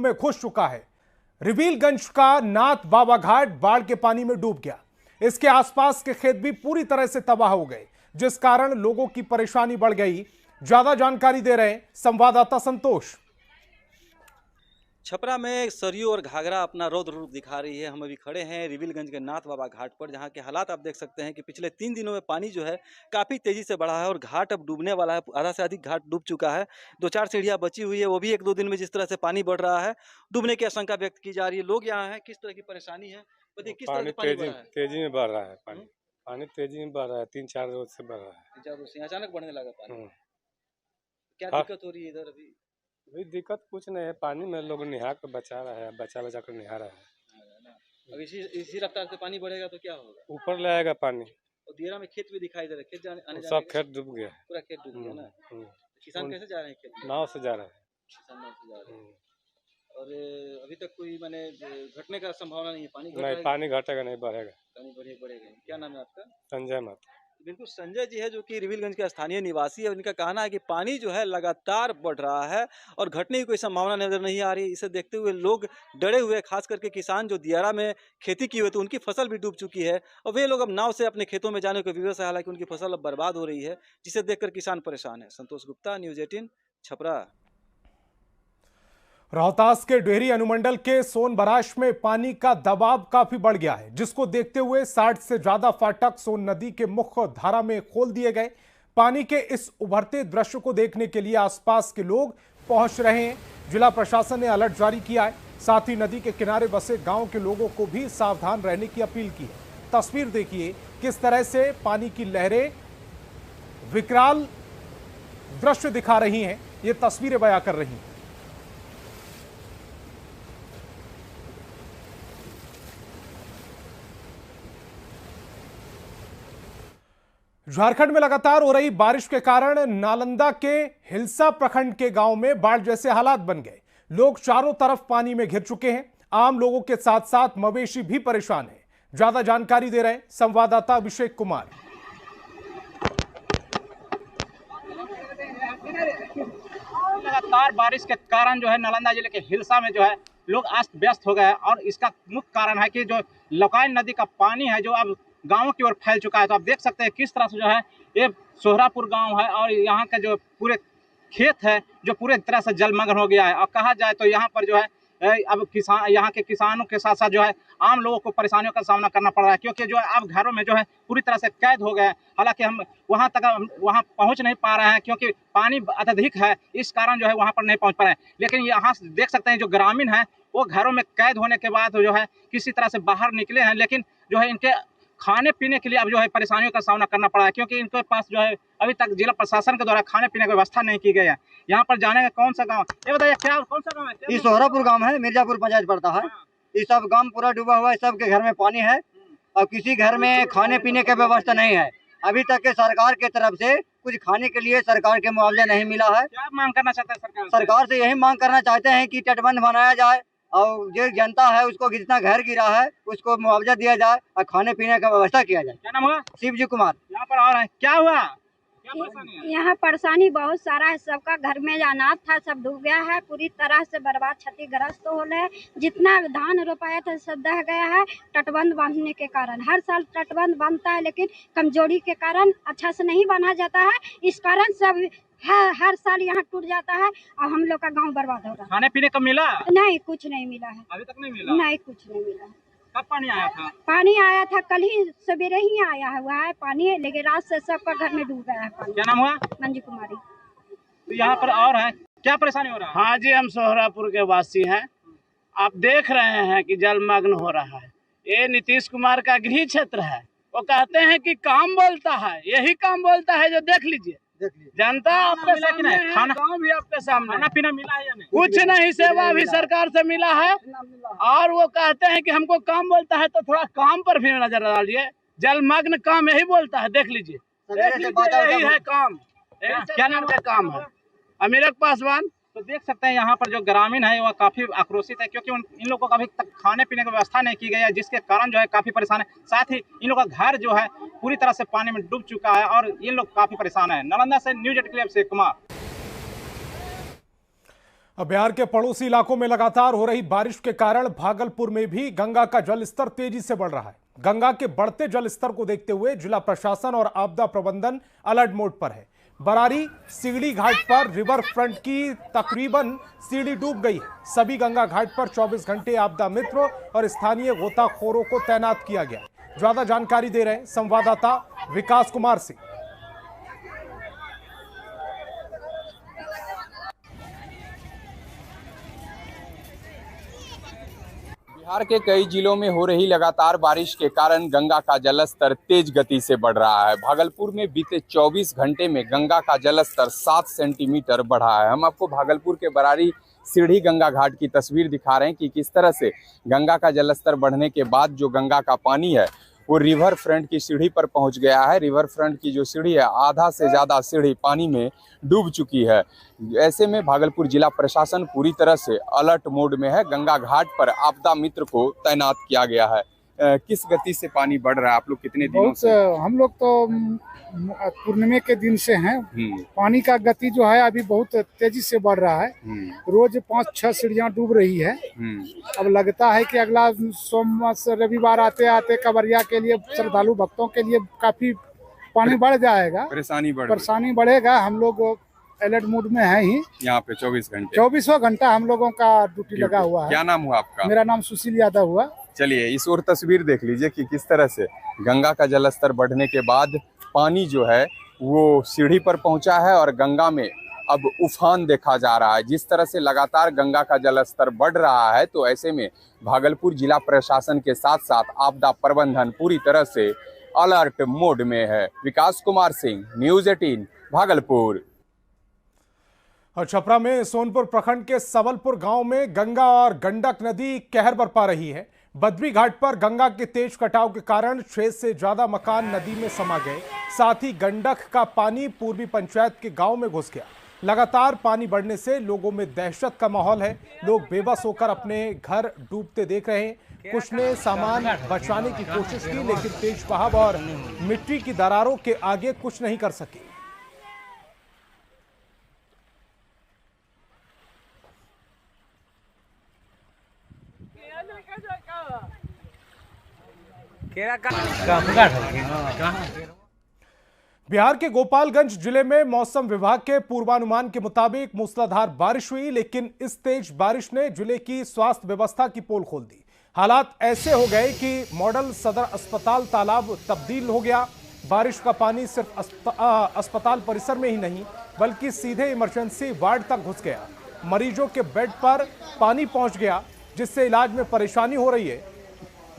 में घुस चुका है। रिवीलगंज का नाथ बाबा घाट बाढ़ के पानी में डूब गया। इसके आसपास के खेत भी पूरी तरह से तबाह हो गए, जिस कारण लोगों की परेशानी बढ़ गई। ज्यादा जानकारी दे रहे हैं संवाददाता संतोष। छपरा में सरयू और घाघरा अपना रौद्र रूप दिखा रही है। हम अभी खड़े हैं रिवीलगंज के नाथ बाबा घाट पर, जहां के हालात आप देख सकते हैं कि पिछले 3 दिनों में पानी जो है काफ़ी तेजी से बढ़ा है और घाट अब डूबने वाला है। आधा से अधिक घाट डूब चुका है। 2-4 सीढ़ियां बची हुई है, वो भी 1-2 दिन में जिस तरह से पानी बढ़ रहा है डूबने की आशंका व्यक्त की जा रही है। लोग यहाँ हैं, किस तरह की परेशानी है बताइए, किस तरह से पानी बढ़ रहा है? तेजी में बढ़ रहा है पानी तेजी में बढ़ रहा है। 3-4 रोज से बढ़ रहा है। 3-4 रोज से अचानक बढ़ने लगा पानी। क्या हाँ। दिक्कत हो रही है इधर अभी? दिक्कत कुछ नहीं है, पानी में लोग निहा कर बचा रहा है, बचा कर निहा रहा है। अब इसी रफ्तार से पानी बढ़ेगा तो क्या होगा? ऊपर ले आएगा पानी। और दियरा में खेत भी दिखाई दे रहा है, खेत आने सब खेत डूब गया, पूरा खेत डूब गया ना। किसान कैसे जा रहे हैं खेत में? नाव से जा रहे हैं। किसान नाव से जा रहे हैं। और अभी तक कोई मैंने घटने का संभावना नहीं है? पानी घटेगा नहीं, बढ़ेगा। पानी बढ़ेगा। क्या नाम है आपका? संजय मत। बिल्कुल, संजय जी है जो कि रिवीलगंज के स्थानीय निवासी है। उनका कहना है कि पानी जो है लगातार बढ़ रहा है और घटने की कोई संभावना नजर नहीं आ रही। इसे देखते हुए लोग डरे हुए, खास करके किसान जो दियारा में खेती की हुई, तो उनकी फसल भी डूब चुकी है और वे लोग अब नाव से अपने खेतों में जाने को विवश है। हालांकि उनकी फसल अब बर्बाद हो रही है, जिसे देखकर किसान परेशान है। संतोष गुप्ता, न्यूज़ 18, छपरा। रोहतास के डेहरी अनुमंडल के सोनबराश में पानी का दबाव काफी बढ़ गया है, जिसको देखते हुए 60 से ज्यादा फाटक सोन नदी के मुख्य धारा में खोल दिए गए। पानी के इस उभरते दृश्य को देखने के लिए आसपास के लोग पहुंच रहे हैं। जिला प्रशासन ने अलर्ट जारी किया है। साथ ही नदी के किनारे बसे गांव के लोगों को भी सावधान रहने की अपील की है। तस्वीर देखिए किस तरह से पानी की लहरें विकराल दृश्य दिखा रही हैं, ये तस्वीरें बयां कर रही हैं। झारखंड में लगातार हो रही बारिश के कारण नालंदा के हिलसा प्रखंड के गांव में बाढ़ जैसे हालात बन गए। लोग चारों तरफ पानी में घिर चुके हैं। आम लोगों के साथ साथ मवेशी भी परेशान हैं। ज्यादा जानकारी दे रहे हैं संवाददाता अभिषेक कुमार। लगातार बारिश के कारण जो है नालंदा जिले के हिलसा में जो है लोग अस्त व्यस्त हो गए हैं और इसका मुख्य कारण है कि जो लकाइन नदी का पानी है जो अब गांवों की ओर फैल चुका है। तो आप देख सकते हैं किस तरह से जो है ये सोहरापुर गांव है और यहाँ का जो पूरे खेत है जो पूरे तरह से जलमग्न हो गया है। और कहा जाए तो यहाँ पर जो है अब यहाँ के किसानों के साथ साथ जो है आम लोगों को परेशानियों का सामना करना पड़ रहा है, क्योंकि जो है अब घरों में जो है पूरी तरह से कैद हो गए। हालांकि हम वहाँ पहुँच नहीं पा रहे हैं क्योंकि पानी अत्यधिक है, इस कारण जो है वहाँ पर नहीं पहुँच पा रहे हैं। लेकिन यहाँ देख सकते हैं जो ग्रामीण है वो घरों में कैद होने के बाद जो है किसी तरह से बाहर निकले हैं, लेकिन जो है इनके खाने पीने के लिए अब जो है परेशानियों का सामना करना पड़ा है, क्योंकि इनके पास जो है अभी तक जिला प्रशासन के द्वारा खाने पीने की व्यवस्था नहीं की गई है। यहाँ पर जाने का कौन सा गांव, ये बताइए क्या कौन सा गांव है? ये सोहरापुर गांव है, मिर्जापुर पंचायत पड़ता है। ये सब गांव पूरा डूबा हुआ है, सबके घर में पानी है और किसी घर में खाने पीने की व्यवस्था नहीं है। अभी तक के सरकार के तरफ से कुछ खाने के लिए सरकार के मुआवजा नहीं मिला है। क्या मांग करना चाहते हैं सरकार से? यही मांग करना चाहते हैं कि तटबंध बनाया जाए और जो जनता है उसको जितना घर गिरा है उसको मुआवजा दिया जाए और खाने पीने का व्यवस्था किया जाए। क्या नाम हुआ? शिवजी कुमार। यहाँ पर आ रहे हैं, क्या हुआ? यहाँ परेशानी बहुत सारा है। सबका घर में अनाज था, सब डूब गया है, पूरी तरह से बर्बाद क्षतिग्रस्त हो रहे। जितना धान रोपाया था सब दह गया है तटबंध बांधने के कारण। हर साल तटबंध बांधता है लेकिन कमजोरी के कारण अच्छा से नहीं बांधा जाता है। इस कारण सब हर साल यहाँ टूट जाता है और हम लोग का गांव बर्बाद हो रहा है। खाने पीने का मिला? नहीं, कुछ नहीं मिला है अभी तक नहीं मिला? नहीं, कुछ नहीं मिला है। कब पानी आया था? पानी आया था कल ही सवेरे ही आया हुआ है पानी, लेकिन रात से सबका घर में डूब गया है पानी। क्या नाम हुआ? मंजू कुमारी। तो यहाँ पर और है, क्या परेशानी हो रहा है? हाँ जी, हम सोहरापुर के वासी हैं। आप देख रहे हैं कि जलमग्न हो रहा है। ये नीतीश कुमार का गृह क्षेत्र है। वो कहते हैं कि काम बोलता है, यही काम बोलता है जो देख लीजिए। जनता आपके सामने है, गाँव भी आपके सामने। खाना पीना मिला है या नहीं? कुछ नहीं, सेवा भी सरकार से मिला है। और वो कहते हैं कि हमको काम बोलता है, तो थोड़ा काम पर भी नजर डालिए। जलमग्न काम यही बोलता है, देख लीजिए यही है काम। क्या नाम का काम है? अमीरक पासवान। तो देख सकते हैं यहाँ पर जो ग्रामीण है वह काफी आक्रोशित है, क्योंकि इन लोगों को अभी तक खाने पीने की व्यवस्था नहीं की गई है, जिसके कारण जो है काफी परेशान है। साथ ही इन लोगों का घर जो है पूरी तरह से पानी में डूब चुका है और ये लोग काफी परेशान है। नालंदा से न्यूज़ 18 से कुमार। अब बिहार के पड़ोसी इलाकों में लगातार हो रही बारिश के कारण भागलपुर में भी गंगा का जलस्तर तेजी से बढ़ रहा है। गंगा के बढ़ते जलस्तर को देखते हुए जिला प्रशासन और आपदा प्रबंधन अलर्ट मोड पर है। बरारी सीढ़ी घाट पर रिवर फ्रंट की तकरीबन सीढ़ी डूब गई है। सभी गंगा घाट पर 24 घंटे आपदा मित्र और स्थानीय गोताखोरों को तैनात किया गया। ज्यादा जानकारी दे रहे हैं संवाददाता विकास कुमार सिंह। बिहार के कई जिलों में हो रही लगातार बारिश के कारण गंगा का जलस्तर तेज गति से बढ़ रहा है। भागलपुर में बीते 24 घंटे में गंगा का जलस्तर 7 सेंटीमीटर बढ़ा है। हम आपको भागलपुर के बरारी सीढ़ी गंगा घाट की तस्वीर दिखा रहे हैं कि किस तरह से गंगा का जलस्तर बढ़ने के बाद जो गंगा का पानी है वो रिवर फ्रंट की सीढ़ी पर पहुंच गया है। रिवर फ्रंट की जो सीढ़ी है आधा से ज़्यादा सीढ़ी पानी में डूब चुकी है। ऐसे में भागलपुर जिला प्रशासन पूरी तरह से अलर्ट मोड में है। गंगा घाट पर आपदा मित्र को तैनात किया गया है। किस गति से पानी बढ़ रहा है? आप लोग कितने दिनों से? हम लोग तो पूर्णिमा के दिन से हैं। पानी का गति जो है अभी बहुत तेजी से बढ़ रहा है। रोज 5-6 सीढ़ियां डूब रही है। अब लगता है कि अगला सोमवार से रविवार आते आते कवरिया के लिए श्रद्धालु भक्तों के लिए काफी पानी बढ़ जाएगा। परेशानी बढ़ेगा। हम लोग अलर्ट मोड में है ही। यहाँ पे 24 घंटा हम लोगों का ड्यूटी लगा हुआ है। क्या नाम हुआ आपका? मेरा नाम सुशील यादव हुआ। चलिए इस और तस्वीर देख लीजिए कि किस तरह से गंगा का जलस्तर बढ़ने के बाद पानी जो है वो सीढ़ी पर पहुंचा है और गंगा में अब उफान देखा जा रहा है। जिस तरह से लगातार गंगा का जलस्तर बढ़ रहा है तो ऐसे में भागलपुर जिला प्रशासन के साथ साथ आपदा प्रबंधन पूरी तरह से अलर्ट मोड में है। विकास कुमार सिंह, न्यूज़ 18 भागलपुर। और छपरा में सोनपुर प्रखंड के सबलपुर गांव में गंगा और गंडक नदी कहर बरपा रही है। बद्री घाट पर गंगा के तेज कटाव के कारण 6 से ज्यादा मकान नदी में समा गए। साथ ही गंडक का पानी पूर्वी पंचायत के गांव में घुस गया। लगातार पानी बढ़ने से लोगों में दहशत का माहौल है। लोग बेबस होकर अपने घर डूबते देख रहे हैं। कुछ ने सामान बचाने की कोशिश की लेकिन तेज बहाव और मिट्टी की दरारों के आगे कुछ नहीं कर सके। बिहार के गोपालगंज जिले में मौसम विभाग के पूर्वानुमान के मुताबिक मूसलाधार बारिश हुई, लेकिन इस तेज बारिश ने जिले की स्वास्थ्य व्यवस्था की पोल खोल दी। हालात ऐसे हो गए कि मॉडल सदर अस्पताल तालाब तब्दील हो गया। बारिश का पानी सिर्फ अस्पताल परिसर में ही नहीं बल्कि सीधे इमरजेंसी वार्ड तक घुस गया। मरीजों के बेड पर पानी पहुंच गया जिससे इलाज में परेशानी हो रही है।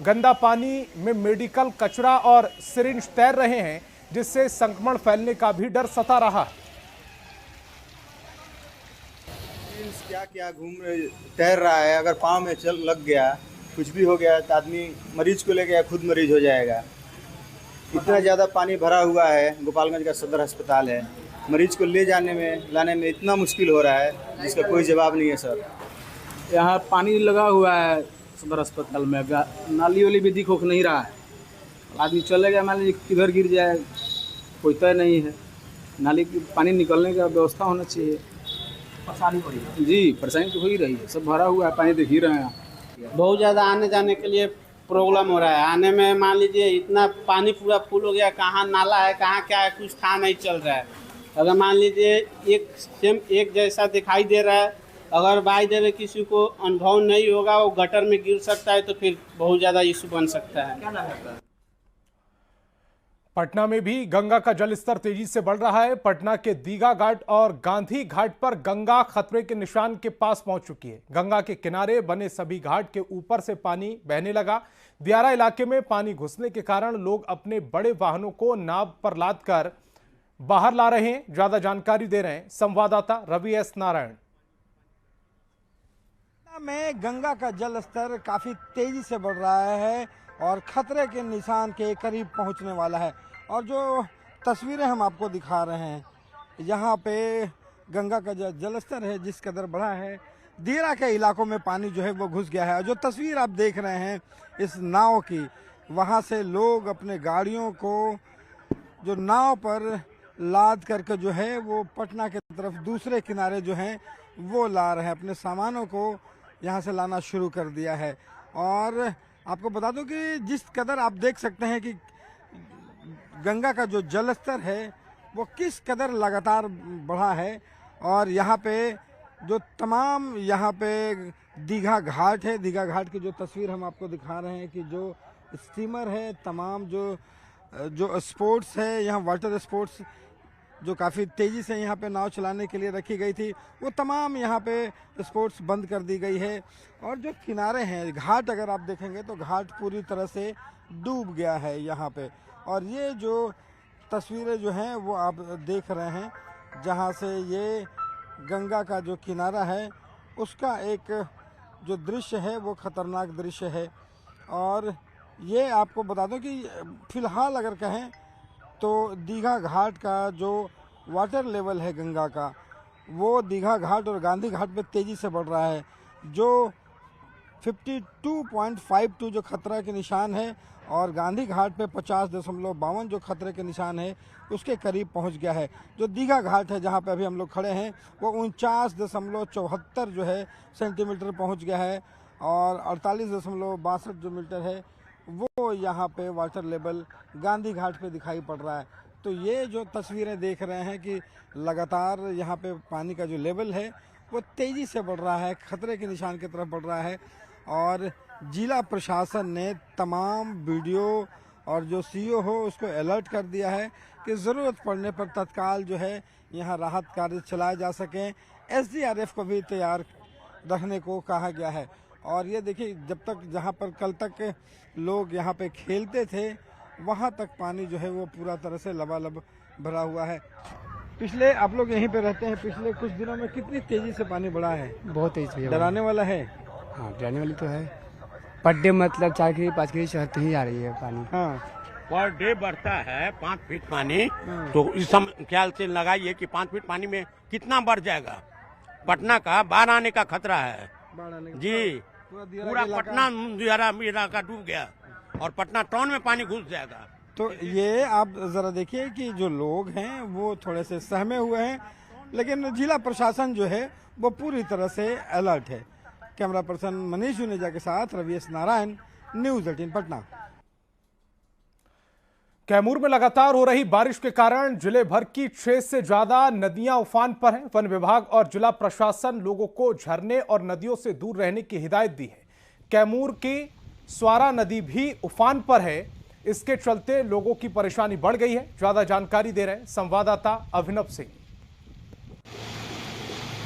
गंदा पानी में मेडिकल कचरा और सिरिंज तैर रहे हैं जिससे संक्रमण फैलने का भी डर सता रहा है। क्या घूम तैर रहा है, अगर पाँव में चल लग गया कुछ भी हो गया तो आदमी मरीज को लेके खुद मरीज हो जाएगा। इतना ज़्यादा पानी भरा हुआ है। गोपालगंज का सदर अस्पताल है, मरीज को ले जाने में लाने में इतना मुश्किल हो रहा है जिसका कोई जवाब नहीं है सर। यहाँ पानी लगा हुआ है सदर अस्पताल में, नाली वाली भी दिख नहीं रहा है। आदमी चलेगा मान लीजिए किधर गिर जाए कोई तय नहीं है। नाली की पानी निकलने का व्यवस्था होना चाहिए। परेशानी हो रही है जी, परेशानी तो हो ही रही है। सब भरा हुआ है, पानी देख ही रहे हैं। बहुत ज़्यादा आने जाने के लिए प्रॉब्लम हो रहा है। आने में मान लीजिए इतना पानी पूरा फुल हो गया, कहाँ नाला है कहाँ क्या है कुछ था नहीं चल रहा है। अगर मान लीजिए एक जैसा दिखाई दे रहा है, अगर बाई देवे किसी को अनुभव नहीं होगा वो गटर में गिर सकता है तो फिर बहुत ज़्यादा इशू बन सकता है। पटना में भी गंगा का जलस्तर तेजी से बढ़ रहा है। पटना के दीघा घाट और गांधी घाट पर गंगा खतरे के निशान के पास पहुंच चुकी है। गंगा के किनारे बने सभी घाट के ऊपर से पानी बहने लगा। दियारा इलाके में पानी घुसने के कारण लोग अपने बड़े वाहनों को नाव पर लादकर बाहर ला रहे हैं। ज्यादा जानकारी दे रहे हैं संवाददाता रवि एस नारायण। में गंगा का जल स्तर काफी तेजी से बढ़ रहा है और खतरे के निशान के करीब पहुंचने वाला है। और जो तस्वीरें हम आपको दिखा रहे हैं, यहाँ पे गंगा का जो जलस्तर है जिस कदर बढ़ा है, दियारा के इलाकों में पानी जो है वो घुस गया है। और जो तस्वीर आप देख रहे हैं इस नाव की, वहाँ से लोग अपने गाड़ियों को जो नाव पर लाद करके जो है वो पटना की तरफ दूसरे किनारे जो है वो ला रहे हैं, अपने सामानों को यहाँ से लाना शुरू कर दिया है। और आपको बता दूं कि जिस कदर आप देख सकते हैं कि गंगा का जो जल स्तर है वो किस कदर लगातार बढ़ा है। और यहाँ पे जो तमाम यहाँ पे दीघा घाट है, दीघा घाट की जो तस्वीर हम आपको दिखा रहे हैं कि जो स्टीमर है, तमाम जो स्पोर्ट्स है, यहाँ वाटर स्पोर्ट्स जो काफ़ी तेज़ी से यहाँ पे नाव चलाने के लिए रखी गई थी, वो तमाम यहाँ पे स्पोर्ट्स बंद कर दी गई है। और जो किनारे हैं, घाट अगर आप देखेंगे तो घाट पूरी तरह से डूब गया है यहाँ पे। और ये जो तस्वीरें जो हैं वो आप देख रहे हैं, जहाँ से ये गंगा का जो किनारा है उसका एक जो दृश्य है वो ख़तरनाक दृश्य है। और ये आपको बता दूं कि फ़िलहाल अगर कहें तो दीघा घाट का जो वाटर लेवल है गंगा का, वो दीघा घाट और गांधी घाट पे तेज़ी से बढ़ रहा है। जो 52.52 जो खतरा के निशान है और गांधी घाट पे 50.52 जो खतरे के निशान है उसके करीब पहुंच गया है। जो दीघा घाट है जहां पे अभी हम लोग खड़े हैं वो 49.74 जो है सेंटीमीटर पहुंच गया है और 48.62 जो मीटर है वो यहाँ पे वाटर लेवल गांधी घाट पे दिखाई पड़ रहा है। तो ये जो तस्वीरें देख रहे हैं कि लगातार यहाँ पे पानी का जो लेवल है वो तेज़ी से बढ़ रहा है, खतरे के निशान की तरफ बढ़ रहा है। और जिला प्रशासन ने तमाम वीडियो और जो सीओ हो उसको अलर्ट कर दिया है कि ज़रूरत पड़ने पर तत्काल जो है यहाँ राहत कार्य चलाए जा सकें। SDRF को भी तैयार रखने को कहा गया है। और ये देखिए, जब तक जहाँ पर कल तक लोग यहाँ पे खेलते थे वहाँ तक पानी जो है वो पूरा तरह से लबालब भरा हुआ है। पिछले, आप लोग यहीं पे रहते हैं, पिछले कुछ दिनों में कितनी तेज़ी से पानी बढ़ा है? बहुत तेज़ी, डराने वाला है। हाँ, डराने वाली तो है। पर डे मतलब 4 के 5 के चढ़ते ही आ रही है पानी। हाँ, पर डे बढ़ता है 5 फीट पानी। तो इस ख्याल से लगाइए कि 5 फीट पानी में कितना बढ़ जाएगा। पटना का बाढ़ आने का खतरा है जी। पूरा पटना दियारा का डूब गया और पटना टाउन में पानी घुस जाएगा। तो ये आप जरा देखिए कि जो लोग हैं वो थोड़े से सहमे हुए हैं, लेकिन जिला प्रशासन जो है वो पूरी तरह से अलर्ट है। कैमरा पर्सन मनीष जुनेजा के साथ रवीश नारायण, न्यूज़ 18 पटना। कैमूर में लगातार हो रही बारिश के कारण जिले भर की 6 से ज्यादा नदियां उफान पर हैं। वन विभाग और जिला प्रशासन लोगों को झरने और नदियों से दूर रहने की हिदायत दी है। कैमूर की स्वारा नदी भी उफान पर है, इसके चलते लोगों की परेशानी बढ़ गई है। ज्यादा जानकारी दे रहे हैं संवाददाता अभिनव सिंह।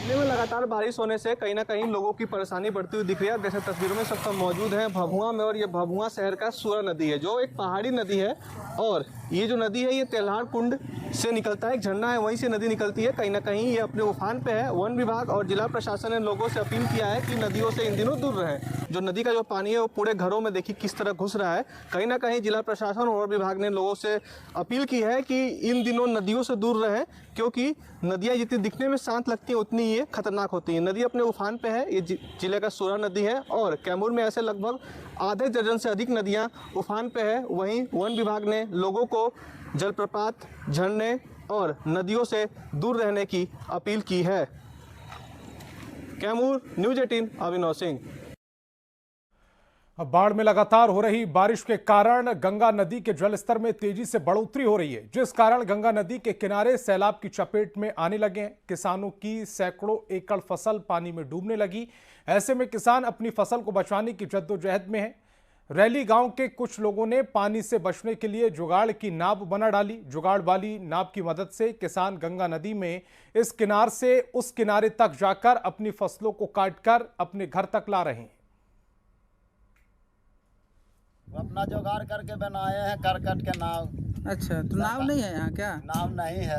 जिले में लगातार बारिश होने से कहीं ना कहीं लोगों की परेशानी बढ़ती हुई दिख रही है। जैसे तस्वीरों में सब सब मौजूद हैं भभुआ में, और ये भभुआ शहर का सूरा नदी है जो एक पहाड़ी नदी है। और ये जो नदी है ये तेल्हार कुंड से निकलता है, एक झरना है वहीं से नदी निकलती है। कहीं ना कहीं ये अपने उफान पे है। वन विभाग और जिला प्रशासन ने लोगों से अपील किया है कि नदियों से इन दिनों दूर रहें। जो नदी का जो पानी है वो पूरे घरों में देखिए किस तरह घुस रहा है। कहीं ना कहीं जिला प्रशासन और विभाग ने लोगों से अपील की है कि इन दिनों नदियों से दूर रहें, क्योंकि नदियाँ जितनी दिखने में शांत लगती हैं उतनी ये खतरनाक होती है। नदी अपने उफान पे है, ये जिले का सूरा नदी है और कैमूर में ऐसे लगभग आधे दर्जन से अधिक नदियां उफान पे है। वहीं वन विभाग ने लोगों को जलप्रपात, झरने और नदियों से दूर रहने की अपील की है। कैमूर, न्यूज़ 18 अभिनव सिंह। अब बाढ़ में लगातार हो रही बारिश के कारण गंगा नदी के जलस्तर में तेजी से बढ़ोतरी हो रही है, जिस कारण गंगा नदी के किनारे सैलाब की चपेट में आने लगे हैं। किसानों की सैकड़ों एकड़ फसल पानी में डूबने लगी। ऐसे में किसान अपनी फसल को बचाने की जद्दोजहद में है। रैली गांव के कुछ लोगों ने पानी से बचने के लिए जुगाड़ की नाव बना डाली। जुगाड़ वाली नाव की मदद से किसान गंगा नदी में इस किनार से उस किनारे तक जाकर अपनी फसलों को काटकर अपने घर तक ला रहे हैं। अपना जुगाड़ करके बनाए हैं करकट के नाव। अच्छा, तो नाव नहीं है यहाँ क्या? नाव नहीं है,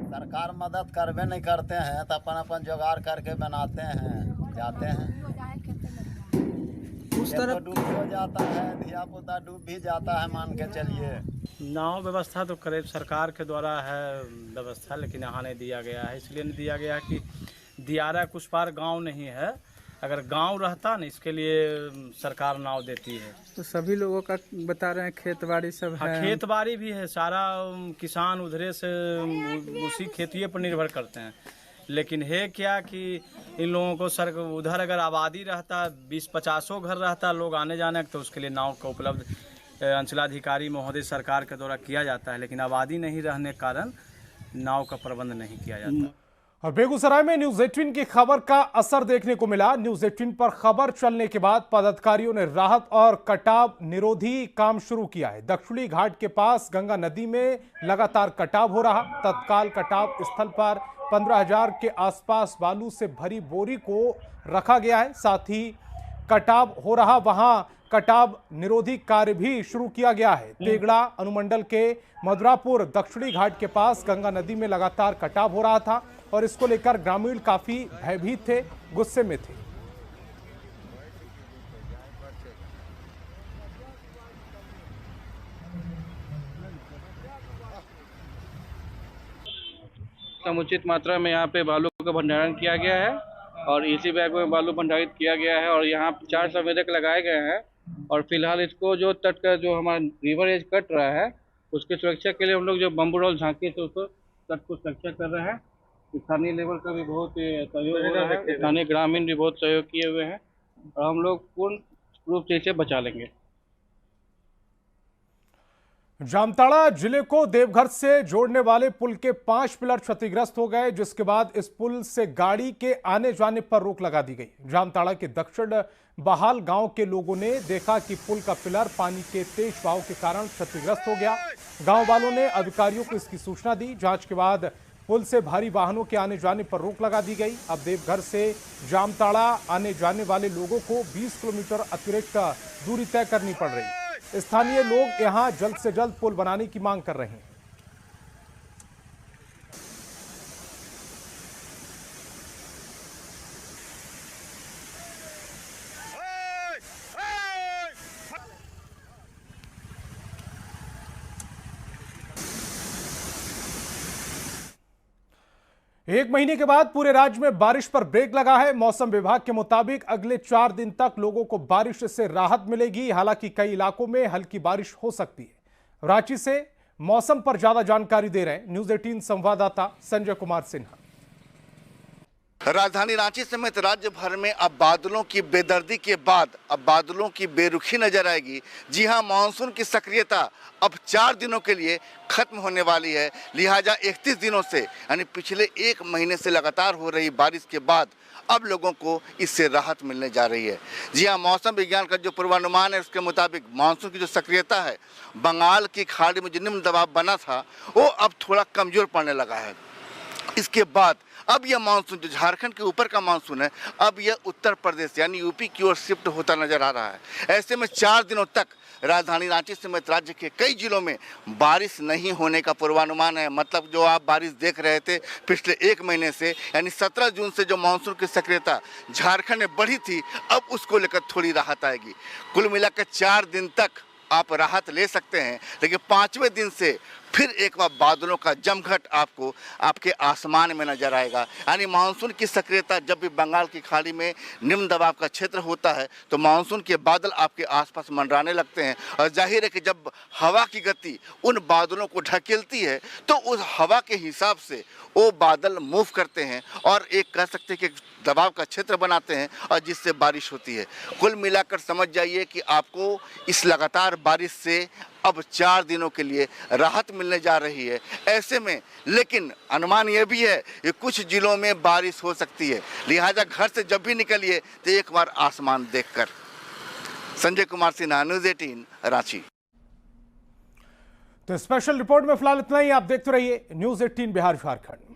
सरकार मदद करवे नहीं करते हैं तो अपन अपन जुगाड़ करके बनाते हैं, जाते हैं। उस तरफ डूब हो जाता है, धिया पुता डूब भी जाता है, मान के चलिए। नाव व्यवस्था तो करीब सरकार के द्वारा है व्यवस्था, लेकिन यहाँ नहीं दिया गया है। इसलिए नहीं दिया गया कि दियारा कुछ पार गांव नहीं है अगर गांव रहता ना, इसके लिए सरकार नाव देती है। तो सभी लोगों का बता रहे हैं खेत बाड़ी सब है। खेत बाड़ी भी है, सारा किसान उधरे से उसी खेती पर निर्भर करते हैं। लेकिन है क्या कि इन लोगों को सर उधर अगर आबादी रहता 20-50 घर रहता लोग आने जाने, तो उसके लिए नाव का उपलब्ध अंचलाधिकारी महोदय सरकार के द्वारा किया जाता है। लेकिन आबादी नहीं रहने के कारण नाव का प्रबंध नहीं किया जाता। और बेगूसराय में न्यूज 18 की खबर का असर देखने को मिला। न्यूज 18 पर खबर चलने के बाद पदाधिकारियों ने राहत और कटाव निरोधी काम शुरू किया है। दक्षिणी घाट के पास गंगा नदी में लगातार कटाव हो रहा। तत्काल कटाव स्थल पर 15,000 के आसपास बालू से भरी बोरी को रखा गया है। साथ ही कटाव हो रहा वहां कटाव निरोधी कार्य भी शुरू किया गया है। तेगड़ा अनुमंडल के मधुरापुर दक्षिणी घाट के पास गंगा नदी में लगातार कटाव हो रहा था और इसको लेकर ग्रामीण काफी भयभीत थे, गुस्से में थे। समुचित मात्रा में यहाँ पे बालू का भंडारण किया गया है और इसी बैग में बालू भंडारित किया गया है और यहाँ 4 संवेदक लगाए गए हैं और फिलहाल इसको जो तट का जो हमारा रिवर एज कट रहा है उसकी सुरक्षा के लिए हम लोग जो बम्बू रोल झांकी से उसको तट को सुरक्षा कर रहे हैं। स्थानीय लेवल का भी बहुत सहयोग हो रहा है, स्थानीय ग्रामीण भी बहुत सहयोग किए हुए हैं और हम लोग पूर्ण रूप से इसे बचा लेंगे। जामताड़ा जिले को देवघर से जोड़ने वाले पुल के 5 पिलर क्षतिग्रस्त हो गए, जिसके बाद इस पुल से गाड़ी के आने जाने पर रोक लगा दी गई। जामताड़ा के दक्षिण बहाल गांव के लोगों ने देखा कि पुल का पिलर पानी के तेज बहाव के कारण क्षतिग्रस्त हो गया। गांव वालों ने अधिकारियों को इसकी सूचना दी। जांच के बाद पुल से भारी वाहनों के आने जाने पर रोक लगा दी गई। अब देवघर से जामताड़ा आने जाने वाले लोगों को 20 किलोमीटर अतिरिक्त दूरी तय करनी पड़ रही। स्थानीय लोग यहां जल्द से जल्द पुल बनाने की मांग कर रहे हैं। एक महीने के बाद पूरे राज्य में बारिश पर ब्रेक लगा है। मौसम विभाग के मुताबिक अगले 4 दिन तक लोगों को बारिश से राहत मिलेगी। हालांकि कई इलाकों में हल्की बारिश हो सकती है। रांची से मौसम पर ज्यादा जानकारी दे रहे हैं न्यूज 18 संवाददाता संजय कुमार सिन्हा। राजधानी रांची समेत राज्य भर में अब बादलों की बेदर्दी के बाद अब बादलों की बेरुखी नजर आएगी। जी हां, मानसून की सक्रियता अब 4 दिनों के लिए खत्म होने वाली है। लिहाजा 31 दिनों से यानी पिछले 1 महीने से लगातार हो रही बारिश के बाद अब लोगों को इससे राहत मिलने जा रही है। जी हां, मौसम विज्ञान का जो पूर्वानुमान है उसके मुताबिक मानसून की जो सक्रियता है, बंगाल की खाड़ी में जो निम्न दबाव बना था वो अब थोड़ा कमजोर पड़ने लगा है। इसके बाद अब यह मानसून जो झारखंड के ऊपर का मानसून है, अब यह उत्तर प्रदेश यानी यूपी की ओर शिफ्ट होता नजर आ रहा है। ऐसे में 4 दिनों तक राजधानी रांची समेत राज्य के कई जिलों में बारिश नहीं होने का पूर्वानुमान है। मतलब जो आप बारिश देख रहे थे पिछले 1 महीने से, यानी 17 जून से जो मानसून की सक्रियता झारखंड में बढ़ी थी, अब उसको लेकर थोड़ी राहत आएगी। कुल मिलाकर 4 दिन तक आप राहत ले सकते हैं, लेकिन 5वें दिन से फिर एक बार बादलों का जमघट आपको आपके आसमान में नजर आएगा। यानी मानसून की सक्रियता जब भी बंगाल की खाड़ी में निम्न दबाव का क्षेत्र होता है तो मानसून के बादल आपके आसपास मंडराने लगते हैं और जाहिर है कि जब हवा की गति उन बादलों को ढकेलती है तो उस हवा के हिसाब से वो बादल मूव करते हैं और एक कह सकते हैं कि दबाव का क्षेत्र बनाते हैं और जिससे बारिश होती है। कुल मिलाकर समझ जाइए कि आपको इस लगातार बारिश से अब 4 दिनों के लिए राहत मिलने जा रही है। ऐसे में लेकिन अनुमान यह भी है कि कुछ जिलों में बारिश हो सकती है। लिहाजा घर से जब भी निकलिए तो एक बार आसमान देखकर। संजय कुमार सिन्हा, न्यूज़ 18 रांची। तो स्पेशल रिपोर्ट में फिलहाल इतना ही। आप देखते रहिए न्यूज़ 18 बिहार झारखंड।